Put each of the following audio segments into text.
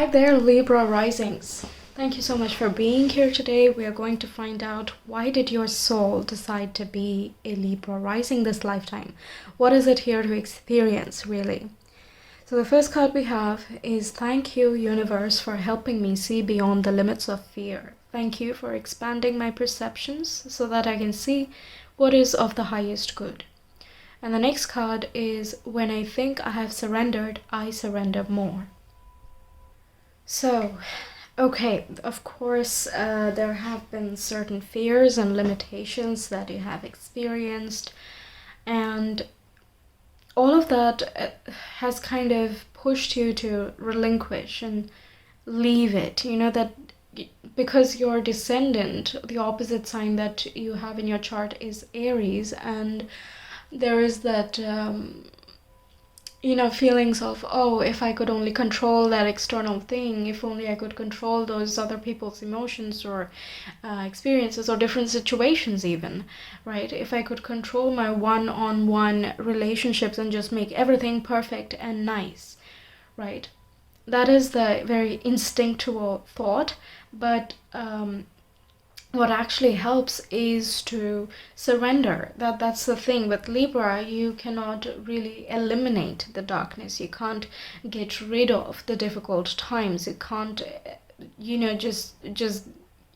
Hi there, Libra risings. Thank you so much for being here today. We are going to find out, why did your soul decide to be a Libra rising this lifetime? What is it here to experience, really? So the first card we have is, thank you, universe, for helping me see beyond the limits of fear. Thank you for expanding my perceptions so that I can see what is of the highest good. And the next card is, when I think I have surrendered, I surrender more. So, okay, of course, there have been certain fears and limitations that you have experienced, and all of that has kind of pushed you to relinquish and leave it. You know, that because your descendant, the opposite sign that you have in your chart is Aries, and there is that feelings of, oh, if I could only control that external thing, if only I could control those other people's emotions or experiences or different situations even, right? If I could control my one-on-one relationships and just make everything perfect and nice, right? That is the very instinctual thought, but what actually helps is to surrender. That's the thing with Libra. You cannot really eliminate the darkness. You can't get rid of the difficult times. You can't just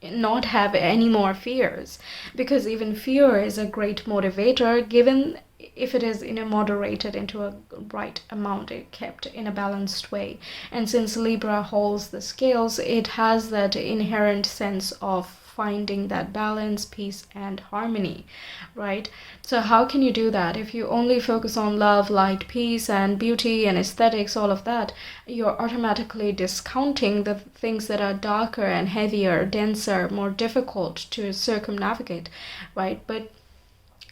not have any more fears, because even fear is a great motivator, given if it is moderated into a right amount, kept in a balanced way. And since Libra holds the scales, it has that inherent sense of finding that balance, peace, and harmony, right? So how can you do that? If you only focus on love, light, peace, and beauty and aesthetics, all of that, you're automatically discounting the things that are darker and heavier, denser, more difficult to circumnavigate, right? But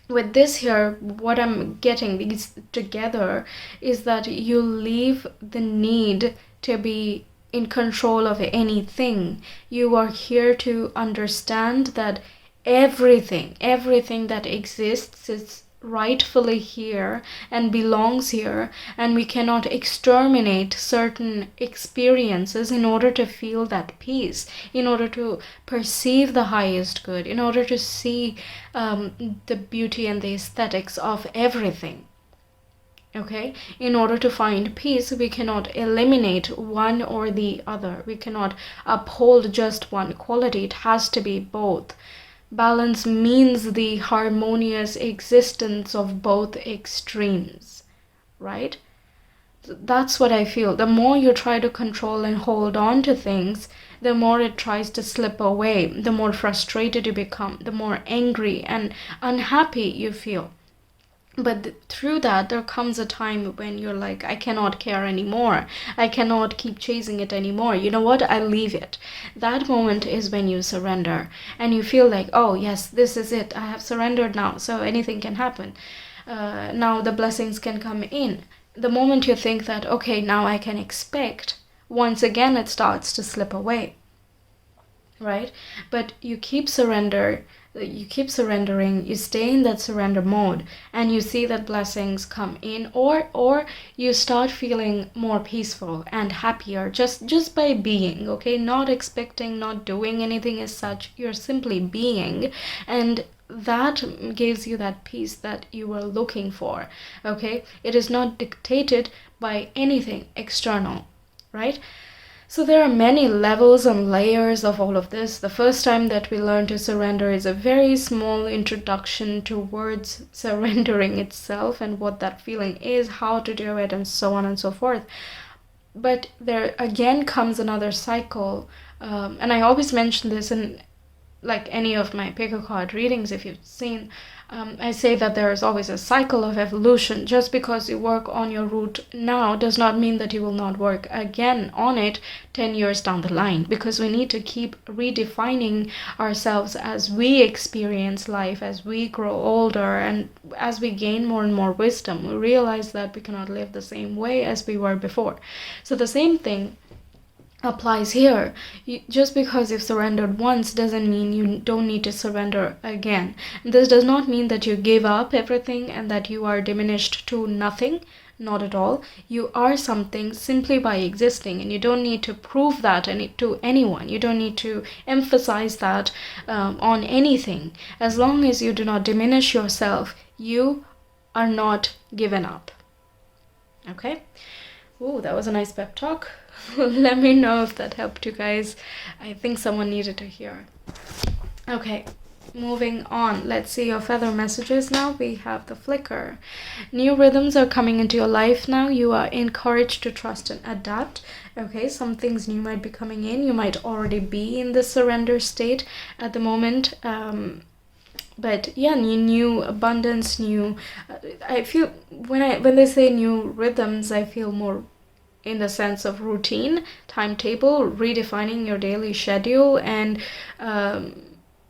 with this here, what I'm getting these together is that you leave the need to be in control of anything. You are here to understand that everything that exists is rightfully here and belongs here, and we cannot exterminate certain experiences in order to feel that peace, in order to perceive the highest good, in order to see the beauty and the aesthetics of everything. Okay, in order to find peace, we cannot eliminate one or the other. We cannot uphold just one quality. It has to be both. Balance means the harmonious existence of both extremes, right? That's what I feel. The more you try to control and hold on to things, the more it tries to slip away, the more frustrated you become, the more angry and unhappy you feel. But through that, there comes a time when you're like, I cannot care anymore. I cannot keep chasing it anymore. You know what? I leave it. That moment is when you surrender. And you feel like, oh, yes, this is it. I have surrendered now. So anything can happen. Now the blessings can come in. The moment you think that, okay, now I can expect, once again, it starts to slip away. Right? But you keep surrendering, you stay in that surrender mode, and you see that blessings come in, or you start feeling more peaceful and happier just by being, okay? Not expecting, not doing anything as such. You're simply being, and that gives you that peace that you were looking for, okay? It is not dictated by anything external, right? So there are many levels and layers of all of this. The first time that we learn to surrender is a very small introduction towards surrendering itself and what that feeling is, how to do it, and so on and so forth. But there again comes another cycle, and I always mention this in like any of my pick a card readings, if you've seen. I say that there is always a cycle of evolution. Just because you work on your root now does not mean that you will not work again on it 10 years down the line, because we need to keep redefining ourselves as we experience life, as we grow older, and as we gain more and more wisdom. We realize that we cannot live the same way as we were before. So the same thing applies here. Just because you've surrendered once doesn't mean you don't need to surrender again. This does not mean that you give up everything and that you are diminished to nothing. Not at all. You are something simply by existing, and you don't need to prove that to anyone. You don't need to emphasize that on anything. As long as you do not diminish yourself, you are not given up. Okay? Ooh, that was a nice pep talk. Let me know if that helped you guys. I think someone needed to hear. Okay, moving on. Let's see your feather messages now. We have the flicker. New rhythms are coming into your life now. You are encouraged to trust and adapt. Okay, some things new might be coming in. You might already be in the surrender state at the moment. But yeah, new abundance, new. I feel when they say new rhythms, I feel more in the sense of routine, timetable, redefining your daily schedule, and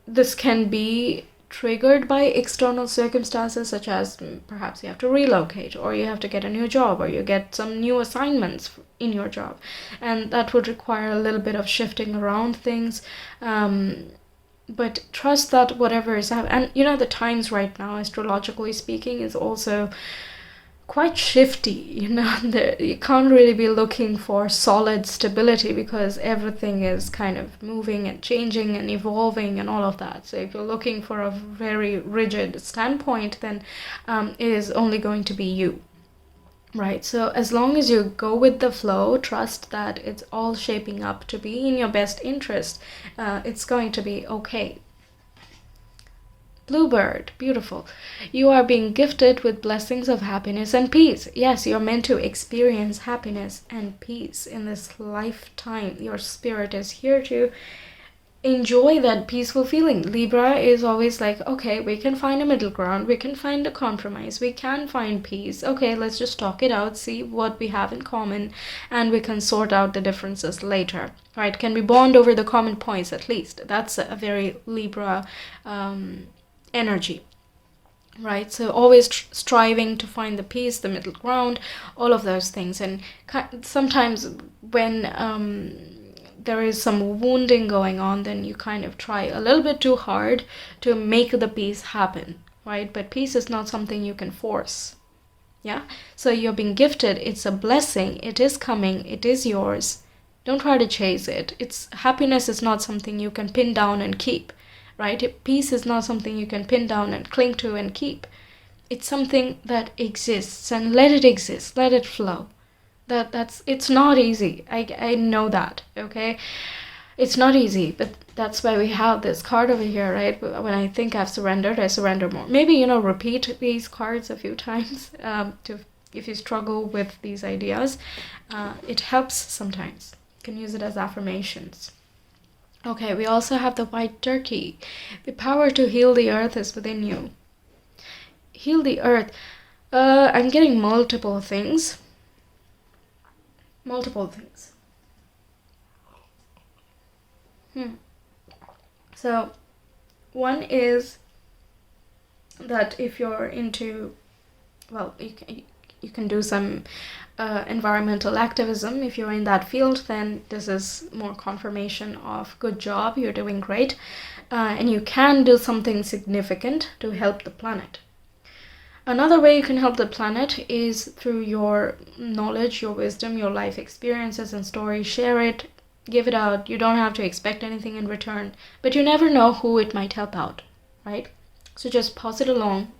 this can be triggered by external circumstances, such as perhaps you have to relocate, or you have to get a new job, or you get some new assignments in your job, and that would require a little bit of shifting around things. But trust that whatever is happening, and the times right now, astrologically speaking, is also quite shifty. You can't really be looking for solid stability, because everything is kind of moving and changing and evolving and all of that. So if you're looking for a very rigid standpoint, then it is only going to be you. Right, so as long as you go with the flow, trust that it's all shaping up to be in your best interest, it's going to be okay. Bluebird, beautiful. You are being gifted with blessings of happiness and peace. Yes, you're meant to experience happiness and peace in this lifetime. Your spirit is here to enjoy that peaceful feeling. Libra is always like, okay, we can find a middle ground, we can find a compromise, we can find peace. Okay, let's just talk it out, see what we have in common, and we can sort out the differences later. Right? Can we bond over the common points at least? That's a very Libra energy. Right, so always striving to find the peace, the middle ground, all of those things. And sometimes when there is some wounding going on, then you kind of try a little bit too hard to make the peace happen, right? But peace is not something you can force. Yeah, so you're being gifted. It's a blessing. It is coming. It is yours. Don't try to chase it. Happiness is not something you can pin down and keep, right? Peace is not something you can pin down and cling to and keep. It's something that exists, and let it exist. Let it flow. It's not easy. I know that, okay? It's not easy, but that's why we have this card over here, right? When I think I've surrendered, I surrender more. Maybe, repeat these cards a few times if you struggle with these ideas. It helps sometimes. You can use it as affirmations. Okay, we also have the white turkey. The power to heal the earth is within you. Heal the earth. I'm getting multiple things. So one is that if you're into, well, you can do some environmental activism. If you're in that field, then this is more confirmation of good job, you're doing great, and you can do something significant to help the planet. Another way you can help the planet is through your knowledge, your wisdom, your life experiences and stories. Share it, give it out. You don't have to expect anything in return, but you never know who it might help out, right? So just pass it along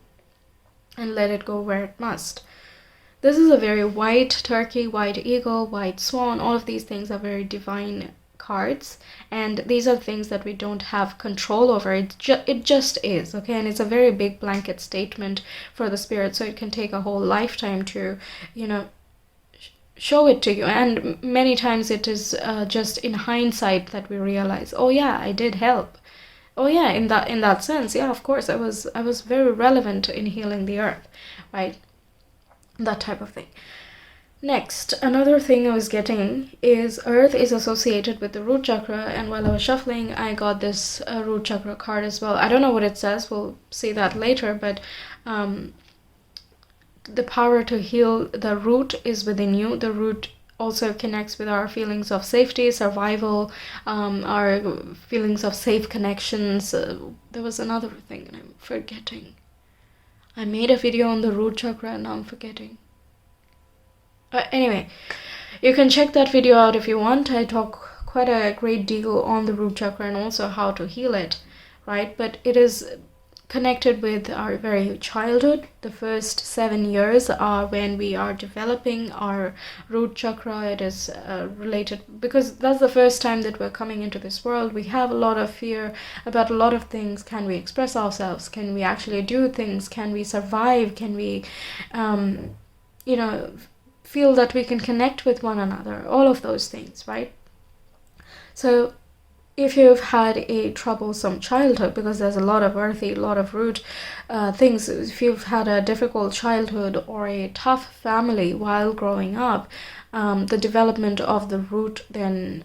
and let it go where it must. This is a very white turkey, white eagle, white swan. All of these things are very divine cards, and these are things that we don't have control over. It just is, okay? And it's a very big blanket statement for the spirit, so it can take a whole lifetime to show it to you. And many times it is just in hindsight that we realize, oh yeah, I did help. Oh yeah, in that sense, yeah, of course, I was very relevant in healing the earth, right? That type of thing. Next, another thing I was getting is earth is associated with the root chakra, and while I was shuffling, I got this root chakra card as well. I don't know what it says, we'll see that later, but the power to heal the root is within you. The root also connects with our feelings of safety, survival, our feelings of safe connections. There was another thing and I'm forgetting. I made a video on the root chakra and now I'm forgetting. Anyway, you can check that video out if you want. I talk quite a great deal on the root chakra and also how to heal it, right? But it is connected with our very childhood. The first 7 years are when we are developing our root chakra. It is related because that's the first time that we're coming into this world. We have a lot of fear about a lot of things. Can we express ourselves? Can we actually do things? Can we survive? Can we feel that we can connect with one another? All of those things, right? So if you've had a troublesome childhood, because there's a lot of earthy, a lot of root things, if you've had a difficult childhood or a tough family while growing up, the development of the root then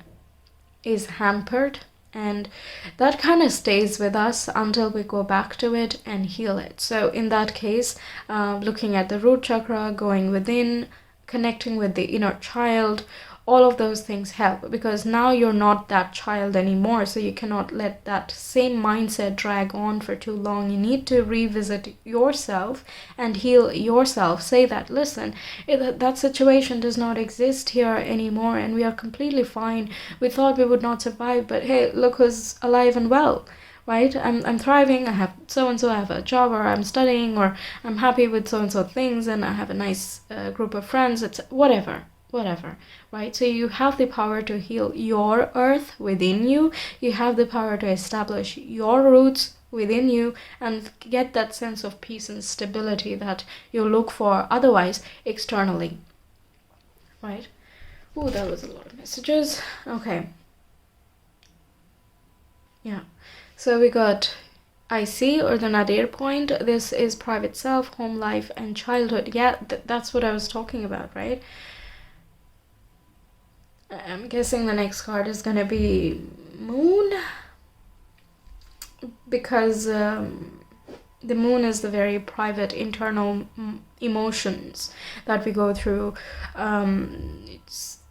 is hampered, and that kind of stays with us until we go back to it and heal it. So in that case, looking at the root chakra, going within, connecting with the inner child, all of those things help, because now you're not that child anymore, so you cannot let that same mindset drag on for too long. You need to revisit yourself and heal yourself. Say that, listen, that situation does not exist here anymore and we are completely fine. We thought we would not survive, but hey, look who's alive and well, right? I'm thriving, I have so-and-so, I have a job, or I'm studying, or I'm happy with so-and-so things, and I have a nice group of friends. It's whatever, right? So you have the power to heal your earth within you. You have the power to establish your roots within you and get that sense of peace and stability that you look for otherwise externally, right? Oh, that was a lot of messages. Okay. Yeah. So we got IC, or the nadir point. This is private self, home life, and childhood. Yeah, that's what I was talking about, right? I'm guessing the next card is gonna be Moon, because the Moon is the very private internal emotions that we go through.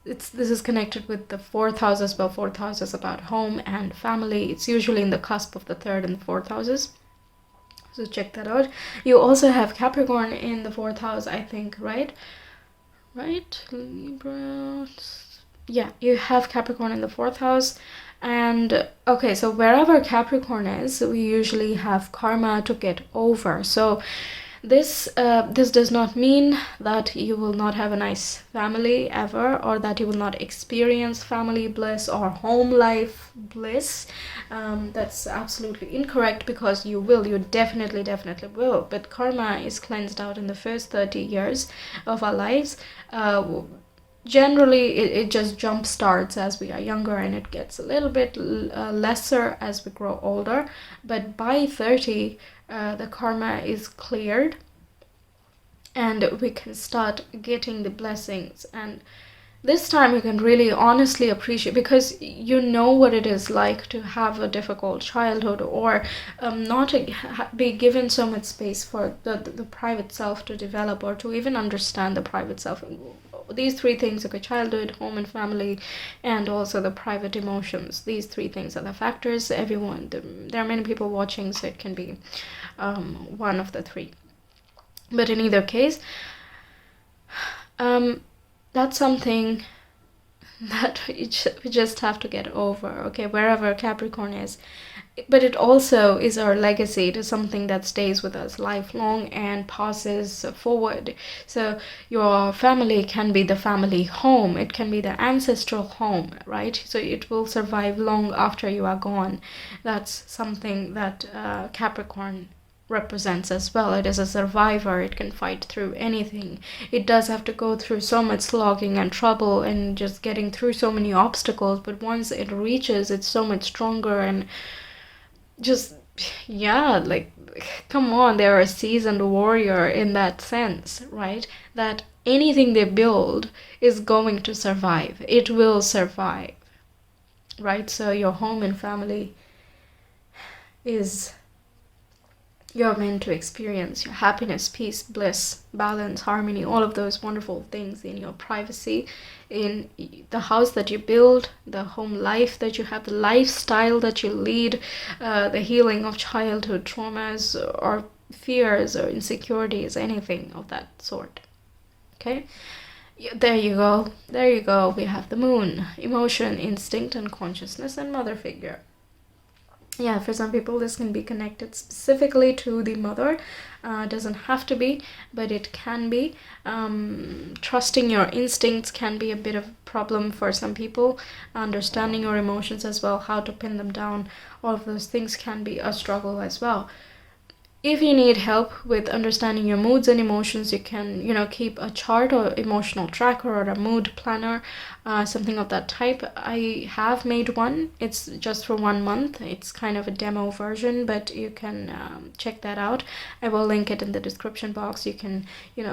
This is connected with the fourth house as well. Fourth house is about home and family. It's usually in the cusp of the third and the fourth houses. So check that out. You also have Capricorn in the fourth house, I think, right? Right? Libra. Yeah, you have Capricorn in the fourth house. And okay, so wherever Capricorn is, we usually have karma to get over. So this does not mean that you will not have a nice family ever, or that you will not experience family bliss or home life bliss. That's absolutely incorrect, because you will. You definitely will. But karma is cleansed out in the first 30 years of our lives. Generally, it just jump starts as we are younger, and it gets a little bit lesser as we grow older. But by 30, the karma is cleared, and we can start getting the blessings. And this time you can really honestly appreciate, because you know what it is like to have a difficult childhood, or not be given so much space for the private self to develop, or to even understand the private self. These three things, okay, childhood, home and family, and also the private emotions. These three things are the factors. There are many people watching, so it can be one of the three. But in either case, that's something that we just have to get over, okay, wherever Capricorn is. But it also is our legacy. It is something that stays with us lifelong and passes forward. So your family can be the family home. It can be the ancestral home, right? So it will survive long after you are gone. That's something that Capricorn represents as well. It is a survivor. It can fight through anything. It does have to go through so much slogging and trouble and just getting through so many obstacles, but once it reaches, it's so much stronger. And just, yeah, like, come on, they're a seasoned warrior in that sense, right? That anything they build is going to survive. It will survive, right? So your home and family is, you're meant to experience your happiness, peace, bliss, balance, harmony, all of those wonderful things in your privacy, in the house that you build, the home life that you have, the lifestyle that you lead, the healing of childhood traumas or fears or insecurities, anything of that sort. Okay? There you go. There you go. We have the moon. Emotion, instinct, and consciousness, and mother figure. Yeah, for some people this can be connected specifically to the mother. Doesn't have to be, but it can be. Trusting your instincts can be a bit of a problem for some people. Understanding your emotions as well, how to pin them down, all of those things can be a struggle as well. If you need help with understanding your moods and emotions, you can, keep a chart or emotional tracker or a mood planner, something of that type. I have made one. It's just for 1 month. It's kind of a demo version, but you can check that out. I will link it in the description box. You can,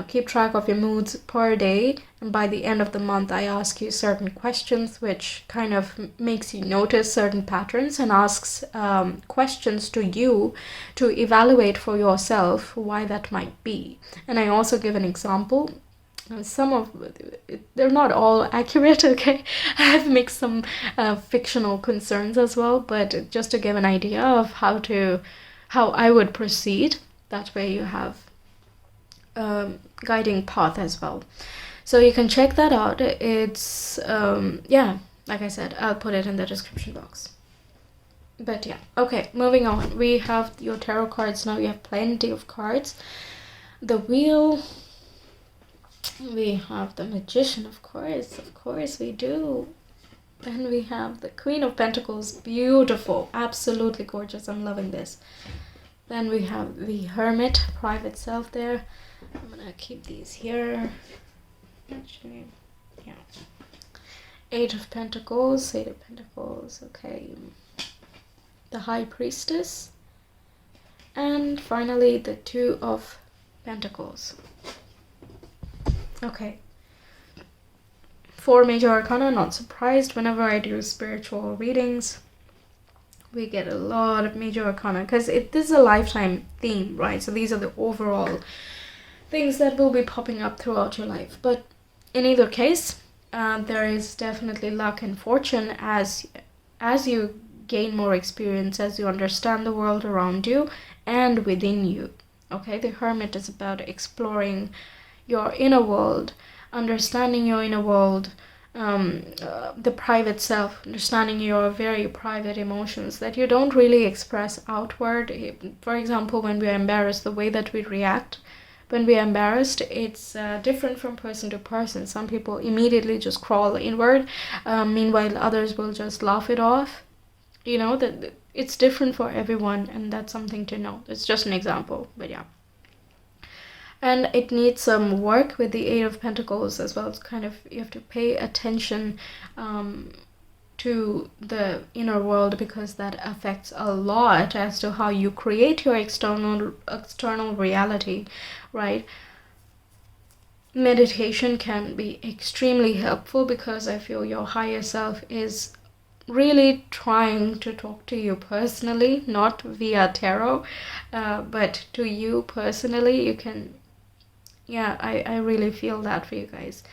keep track of your moods per day. And by the end of the month, I ask you certain questions, which kind of makes you notice certain patterns and asks questions to you to evaluate for yourself why that might be. And I also give an example. They're not all accurate, okay? I've mixed some fictional concerns as well, but just to give an idea of how I would proceed. That way you have guiding path as well. So you can check that out. It's like I said, I'll put it in the description box. But yeah, okay, moving on. We have your tarot cards now. You have plenty of cards. The wheel. We have the Magician, of course we do. Then we have the Queen of Pentacles, beautiful, absolutely gorgeous. I'm loving this. Then we have the Hermit, private self there. I'm gonna keep these here. Actually, yeah. Eight of Pentacles, okay. The High Priestess. And finally, the Two of Pentacles. Okay. 4 major arcana, not surprised. Whenever I do spiritual readings, we get a lot of major arcana because this is a lifetime theme, right? So these are the overall things that will be popping up throughout your life. But in either case, there is definitely luck and fortune as you gain more experience, as you understand the world around you and within you. Okay, the Hermit is about exploring your inner world, understanding your inner world, the private self, understanding your very private emotions that you don't really express outward. For example, when we are embarrassed, the way that we react when we are embarrassed, it's different from person to person. Some people immediately just crawl inward, meanwhile others will just laugh it off. That it's different for everyone, and that's something to know. It's just an example, but yeah. And it needs some work with the Eight of Pentacles as well. It's kind of, you have to pay attention to the inner world, because that affects a lot as to how you create your external reality, right? Meditation can be extremely helpful, because I feel your higher self is really trying to talk to you personally, not via tarot, but to you personally. You can, yeah, I really feel that for you guys.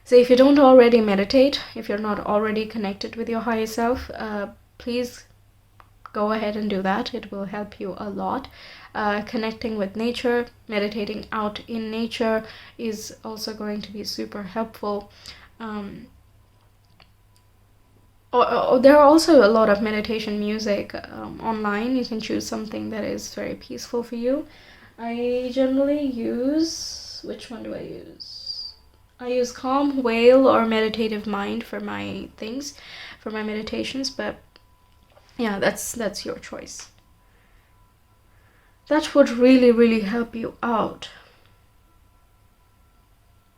So if you don't already meditate, if you're not already connected with your higher self, please go ahead and do that. It will help you a lot. Connecting with nature, meditating out in nature is also going to be super helpful. There are also a lot of meditation music online. You can choose something that is very peaceful for you. I generally use, which one do I use? I use Calm, Whale, or Meditative Mind for my things, for my meditations, but yeah, that's your choice. That would really help you out.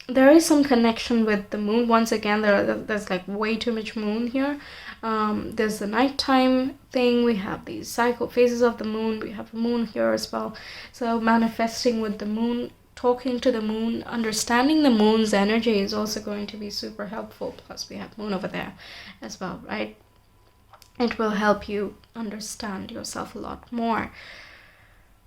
There is some connection with the moon. Once again, there's like way too much moon here. There's the nighttime thing. We have these cycle phases of the moon. We have the moon here as well. So manifesting with the moon, talking to the moon, understanding the moon's energy is also going to be super helpful. Plus we have moon over there as well, right? It will help you understand yourself a lot more.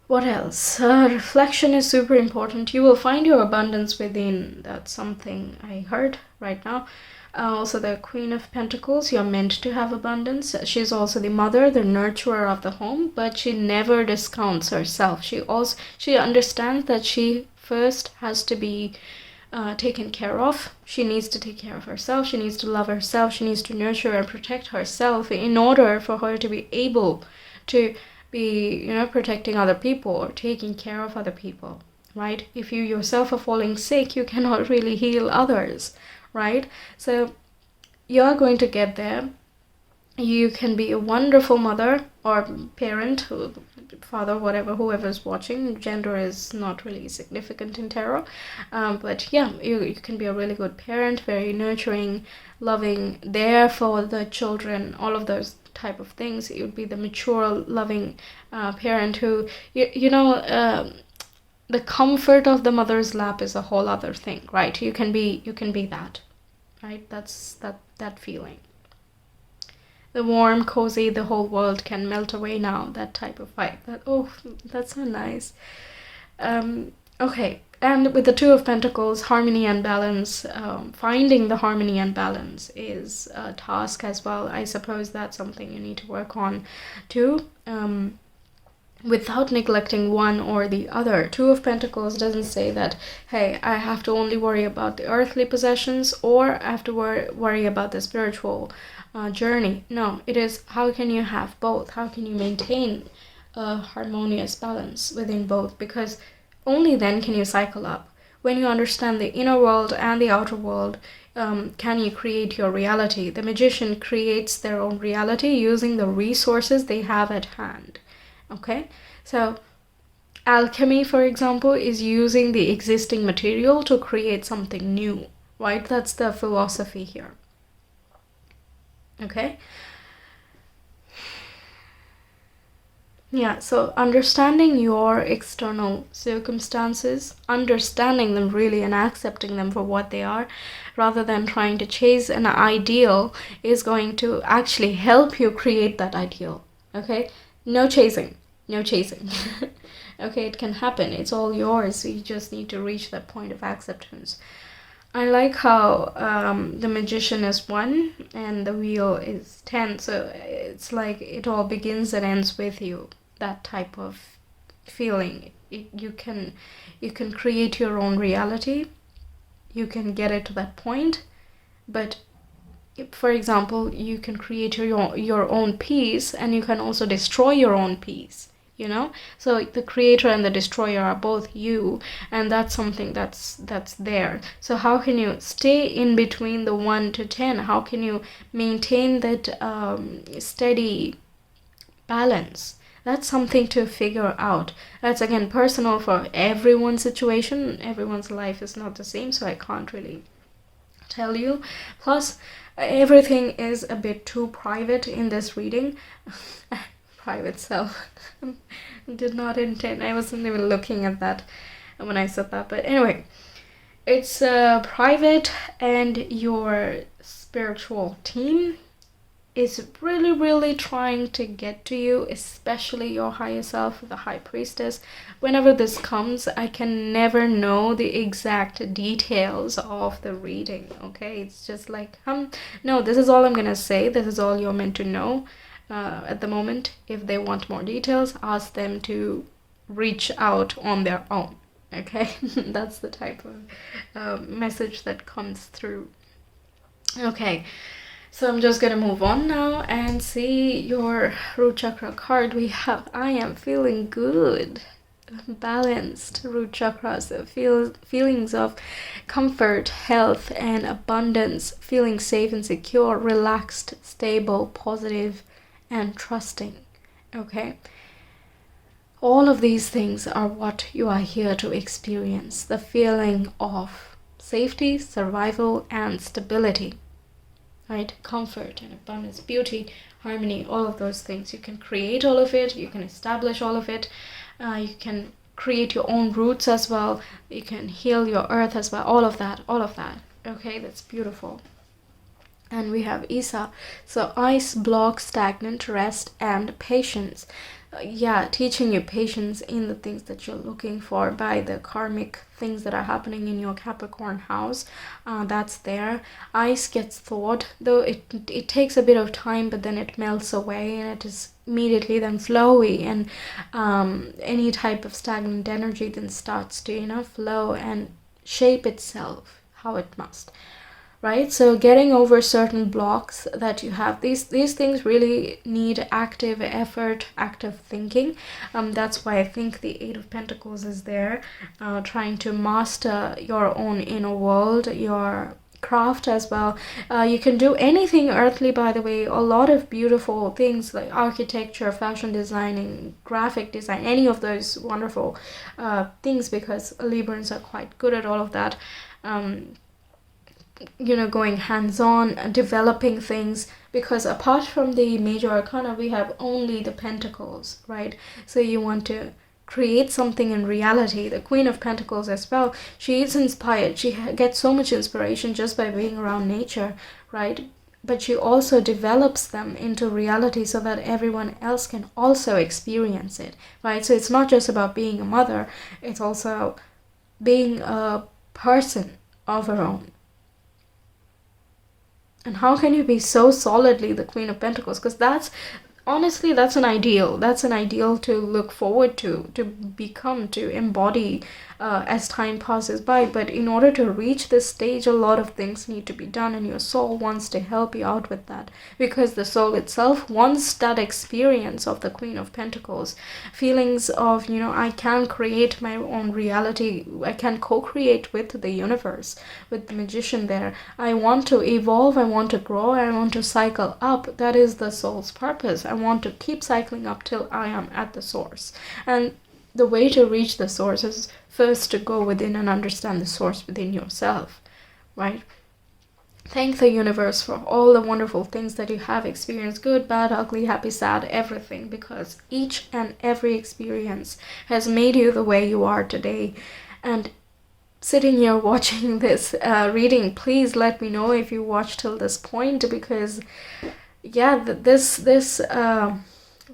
What else? Reflection is super important. You will find your abundance within. That's something I heard right now. Also the Queen of Pentacles, you're meant to have abundance. She's also the mother, the nurturer of the home, but she never discounts herself. She understands that she first has to be taken care of. She needs to take care of herself. She needs to love herself. She needs to nurture and protect herself in order for her to be able to be, protecting other people or taking care of other people, right? If you yourself are falling sick, you cannot really heal others, right? So you're going to get there. You can be a wonderful mother or parent, father, whatever, whoever's watching. Gender is not really significant in tarot, but yeah, you can be a really good parent, very nurturing, loving, there for the children, all of those type of things. It would be the mature, loving parent who, the comfort of the mother's lap is a whole other thing, right? You can be that, right? That's that feeling. The warm, cozy, the whole world can melt away now, that type of vibe. That's so nice. Okay, and with the Two of Pentacles, harmony and balance, finding the harmony and balance is a task as well. I suppose that's something you need to work on too, without neglecting one or the other. Two of Pentacles doesn't say that, hey, I have to only worry about the earthly possessions or I have to worry about the spiritual journey. No, it is how can you have both? How can you maintain a harmonious balance within both? Because only then can you cycle up. When you understand the inner world and the outer world, can you create your reality? The magician creates their own reality using the resources they have at hand. Okay, so alchemy, for example, is using the existing material to create something new, right? That's the philosophy here. Okay, yeah, so understanding your external circumstances, understanding them really and accepting them for what they are, rather than trying to chase an ideal, is going to actually help you create that ideal. Okay, no chasing. Okay, it can happen, it's all yours. You just need to reach that point of acceptance. I like how the magician is 1 and the wheel is 10, so it's like it all begins and ends with you. That type of feeling. You can create your own reality. You can get it to that point, but for example, you can create your own peace, and you can also destroy your own peace. So the creator and the destroyer are both you, and that's something that's there. So how can you stay in between the 1 to 10? How can you maintain that steady balance? That's something to figure out. That's again personal for everyone's situation. Everyone's life is not the same, so I can't really tell you. Plus, everything is a bit too private in this reading. Private self. Did not intend. I wasn't even looking at that when I said that. But anyway, it's private, and your spiritual team is really, really trying to get to you, especially your higher self, the High Priestess. Whenever this comes, I can never know the exact details of the reading, okay? It's just like, no, this is all I'm gonna say. This is all you're meant to know. At the moment. If they want more details, ask them to reach out on their own. Okay, that's the type of message that comes through. Okay, so I'm just gonna move on now and see your root chakra card. We have I am feeling good, balanced root chakras, feelings of comfort, health, and abundance, feeling safe and secure, relaxed, stable, positive, and trusting. Okay, all of these things are what you are here to experience. The feeling of safety, survival, and stability, right? Comfort and abundance, beauty, harmony, all of those things. You can create all of it. You can establish all of it. You can create your own roots as well. You can heal your earth as well. All of that. Okay, that's beautiful. And we have Isa. So ice, block, stagnant, rest, and patience. Teaching you patience in the things that you're looking for by the karmic things that are happening in your Capricorn house. That's there. Ice gets thawed, though it takes a bit of time, but then it melts away and it is immediately then flowy, and any type of stagnant energy then starts to flow and shape itself how it must. Right? So getting over certain blocks that you have, these things really need active effort, active thinking. That's why I think the Eight of Pentacles is there, trying to master your own inner world, your craft as well. You can do anything earthly, by the way. A lot of beautiful things like architecture, fashion designing, graphic design, any of those wonderful things, because Librans are quite good at all of that. Going hands-on, developing things, because apart from the major arcana, we have only the pentacles, right? So you want to create something in reality. The Queen of Pentacles as well, she is inspired. She gets so much inspiration just by being around nature, right? But she also develops them into reality so that everyone else can also experience it, right? So it's not just about being a mother, it's also being a person of her own. And how can you be so solidly the Queen of Pentacles? Because honestly, that's an ideal. That's an ideal to look forward to become, to embody as time passes by. But in order to reach this stage, a lot of things need to be done, and your soul wants to help you out with that, because the soul itself wants that experience of the Queen of Pentacles, feelings of, I can create my own reality, I can co-create with the universe, with the Magician there. I want to evolve, I want to grow, I want to cycle up. That is the soul's purpose. I want to keep cycling up till I am at the source. And the way to reach the source is first to go within and understand the source within yourself, right? Thank the universe for all the wonderful things that you have experienced, good, bad, ugly, happy, sad, everything, because each and every experience has made you the way you are today. And sitting here watching this reading, please let me know if you watched till this point, because this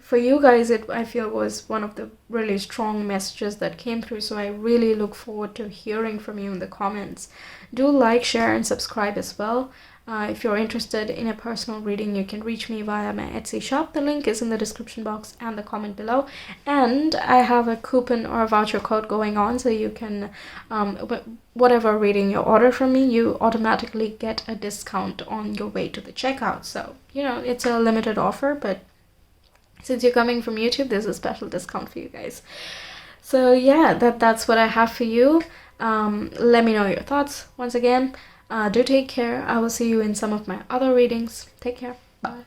for you guys, I feel was one of the really strong messages that came through. So I really look forward to hearing from you in the comments. Do like, share, and subscribe as well. If you're interested in a personal reading, you can reach me via my Etsy shop. The link is in the description box and the comment below. And I have a coupon or a voucher code going on, so you can, whatever reading you order from me, you automatically get a discount on your way to the checkout. So, it's a limited offer, but since you're coming from YouTube, there's a special discount for you guys. So yeah, that's what I have for you. Let me know your thoughts once again. Do take care. I will see you in some of my other readings. Take care. Bye.